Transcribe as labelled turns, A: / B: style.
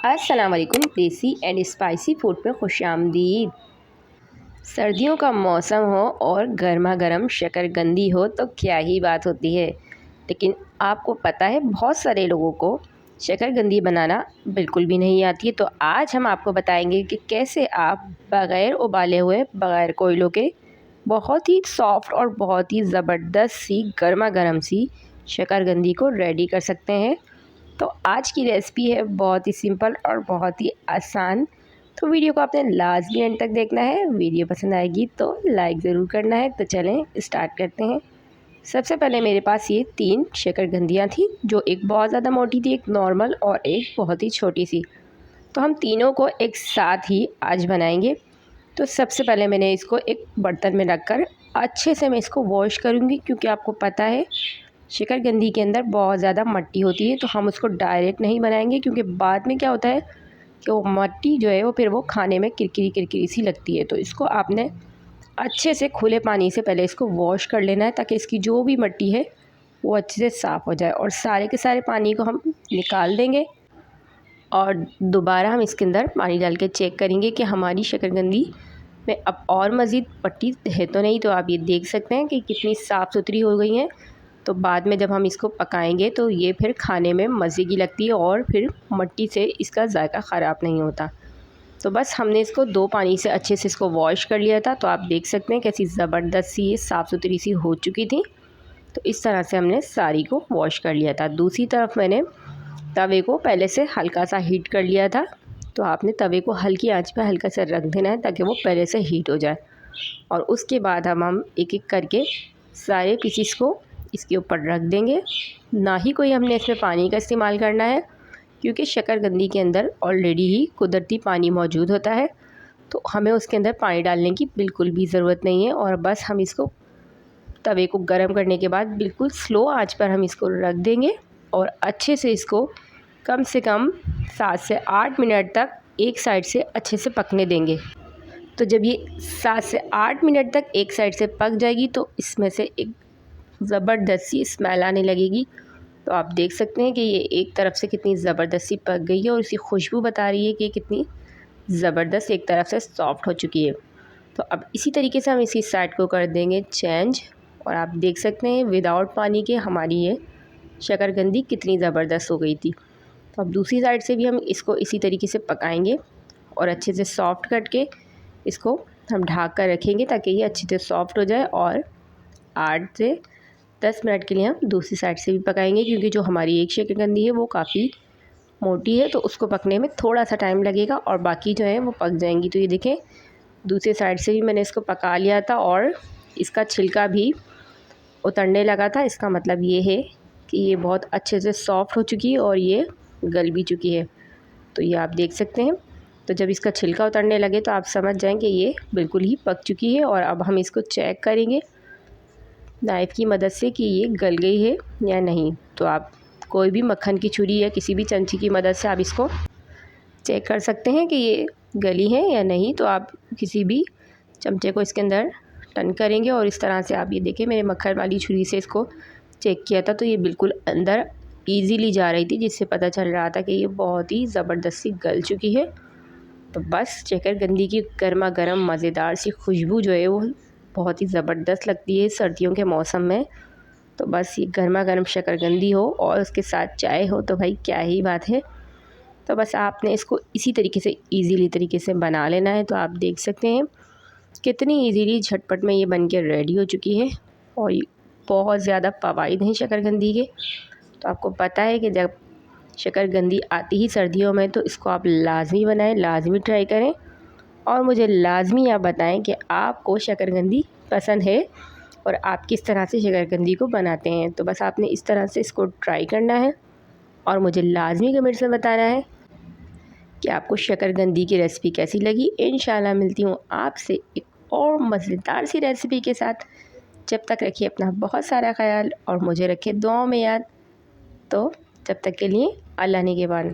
A: अस्सलाम वालेकुम। देसी एंड स्पाइसी फूड में खुशामदीद। सर्दियों का मौसम हो और गर्मा गर्म शकरकंदी हो तो क्या ही बात होती है। लेकिन आपको पता है बहुत सारे लोगों को शकरकंदी बनाना बिल्कुल भी नहीं आती है। तो आज हम आपको बताएंगे कि कैसे आप बग़ैर उबाले हुए, बग़ैर कोयलों के बहुत ही सॉफ्ट और बहुत ही ज़बरदस्त सी गर्मा गर्म सी शकरकंदी को रेडी कर सकते हैं। तो आज की रेसिपी है बहुत ही सिंपल और बहुत ही आसान। तो वीडियो को आपने लाजमी एंड तक देखना है। वीडियो पसंद आएगी तो लाइक ज़रूर करना है। तो चलें स्टार्ट करते हैं। सबसे पहले मेरे पास ये 3 शकरकंदियाँ थी, जो एक बहुत ज़्यादा मोटी थी, एक नॉर्मल और एक बहुत ही छोटी सी। तो हम तीनों को एक साथ ही आज बनाएंगे। तो सबसे पहले मैंने इसको एक बर्तन में रखकर अच्छे से मैं इसको वॉश करूँगी, क्योंकि आपको पता है शकरकंदी के अंदर बहुत ज़्यादा मिट्टी होती है। तो हम उसको डायरेक्ट नहीं बनाएंगे, क्योंकि बाद में क्या होता है कि वो मिट्टी जो है वो फिर वो खाने में किरकिरी किरकिरी सी लगती है। तो इसको आपने अच्छे से खुले पानी से पहले इसको वॉश कर लेना है, ताकि इसकी जो भी मिट्टी है वो अच्छे से साफ़ हो जाए। और सारे के सारे पानी को हम निकाल देंगे और दोबारा हम इसके अंदर पानी डाल के चेक करेंगे कि हमारी शकरकंदी में अब और मज़ीद मिट्टी है तो नहीं। तो आप ये देख सकते हैं कि कितनी साफ़ सुथरी हो गई हैं। तो बाद में जब हम इसको पकाएंगे तो ये फिर खाने में मज़े की लगती है और फिर मिट्टी से इसका जायका ख़राब नहीं होता। तो बस हमने इसको 2 पानी से अच्छे से इसको वॉश कर लिया था। तो आप देख सकते हैं कैसी ज़बरदस्त सी ये साफ़ सुथरी सी हो चुकी थी। तो इस तरह से हमने सारी को वॉश कर लिया था। दूसरी तरफ मैंने तवे को पहले से हल्का सा हीट कर लिया था। तो आपने तवे को हल्की आंच पे हल्का सा रख देना है, ताकि वो पहले से हीट हो जाए। और उसके बाद हम एक एक करके सारे पीसीस को इसके ऊपर रख देंगे। ना ही कोई हमने इसमें पानी का इस्तेमाल करना है, क्योंकि शकरकंदी के अंदर ऑलरेडी ही कुदरती पानी मौजूद होता है। तो हमें उसके अंदर पानी डालने की बिल्कुल भी ज़रूरत नहीं है। और बस हम इसको तवे को गर्म करने के बाद बिल्कुल स्लो आंच पर हम इसको रख देंगे और अच्छे से इसको कम से कम 7 से 8 मिनट तक एक साइड से अच्छे से पकने देंगे। तो जब ये 7 से 8 मिनट तक एक साइड से पक जाएगी तो इसमें से एक ज़बरदस्त सी स्मेल आने लगेगी। तो आप देख सकते हैं कि ये एक तरफ से कितनी ज़बरदस्त सी पक गई है और इसी खुशबू बता रही है कि कितनी ज़बरदस्त एक तरफ से सॉफ्ट हो चुकी है। तो अब इसी तरीके से हम इसी साइड को कर देंगे चेंज। और आप देख सकते हैं विदाउट पानी के हमारी ये शकरकंदी कितनी ज़बरदस्त हो गई थी। तो अब दूसरी साइड से भी हम इसको इसी तरीके से पकाएंगे और अच्छे से सॉफ्ट करके इसको हम ढक कर रखेंगे, ताकि ये अच्छे से सॉफ्ट हो जाए। और 8 से 10 मिनट के लिए हम दूसरी साइड से भी पकाएंगे, क्योंकि जो हमारी एक शकरकंदी है वो काफ़ी मोटी है, तो उसको पकने में थोड़ा सा टाइम लगेगा और बाकी जो है वो पक जाएंगी। तो ये देखें दूसरी साइड से भी मैंने इसको पका लिया था और इसका छिलका भी उतरने लगा था। इसका मतलब ये है कि ये बहुत अच्छे से सॉफ्ट हो चुकी है और ये गल भी चुकी है। तो ये आप देख सकते हैं। तो जब इसका छिलका उतरने लगे तो आप समझ जाएँ कि ये बिल्कुल ही पक चुकी है। और अब हम इसको चेक करेंगे नाइफ़ की मदद से कि ये गल गई है या नहीं। तो आप कोई भी मक्खन की छुरी या किसी भी चमची की मदद से आप इसको चेक कर सकते हैं कि ये गली है या नहीं। तो आप किसी भी चमचे को इसके अंदर टर्न करेंगे और इस तरह से आप ये देखें मैंने मक्खन वाली छुरी से इसको चेक किया था, तो ये बिल्कुल अंदर ईज़िली जा रही थी, जिससे पता चल रहा था कि ये बहुत ही ज़बरदस्त सी गल चुकी है। तो बस शकरकंदी की गर्मा गर्म मज़ेदार सी खुशबू जो है वो बहुत ही ज़बरदस्त लगती है सर्दियों के मौसम में। तो बस ये गर्मा गर्म शकरकंदी हो और उसके साथ चाय हो तो भाई क्या ही बात है। तो बस आपने इसको इसी तरीके से ईज़िली तरीके से बना लेना है। तो आप देख सकते हैं कितनी ईज़िली झटपट में ये बन के रेडी हो चुकी है। और बहुत ज़्यादा फ़वाइद हैं शकरकंदी के। तो आपको पता है कि जब शकरकंदी आती ही सर्दियों में तो इसको आप लाजमी बनाएं, लाजमी ट्राई करें और मुझे लाजमी आप बताएं कि आपको शकरकंदी पसंद है और आप किस तरह से शकरकंदी को बनाते हैं। तो बस आपने इस तरह से इसको ट्राई करना है और मुझे लाजमी कमेंट्स में बताना है कि आपको शकरकंदी की रेसिपी कैसी लगी। इंशाल्लाह मिलती हूँ आपसे एक और मज़ेदार सी रेसिपी के साथ। जब तक रखिए अपना बहुत सारा ख्याल और मुझे रखिए दुआओं में याद। तो जब तक के लिए अल्लाह निगहबान।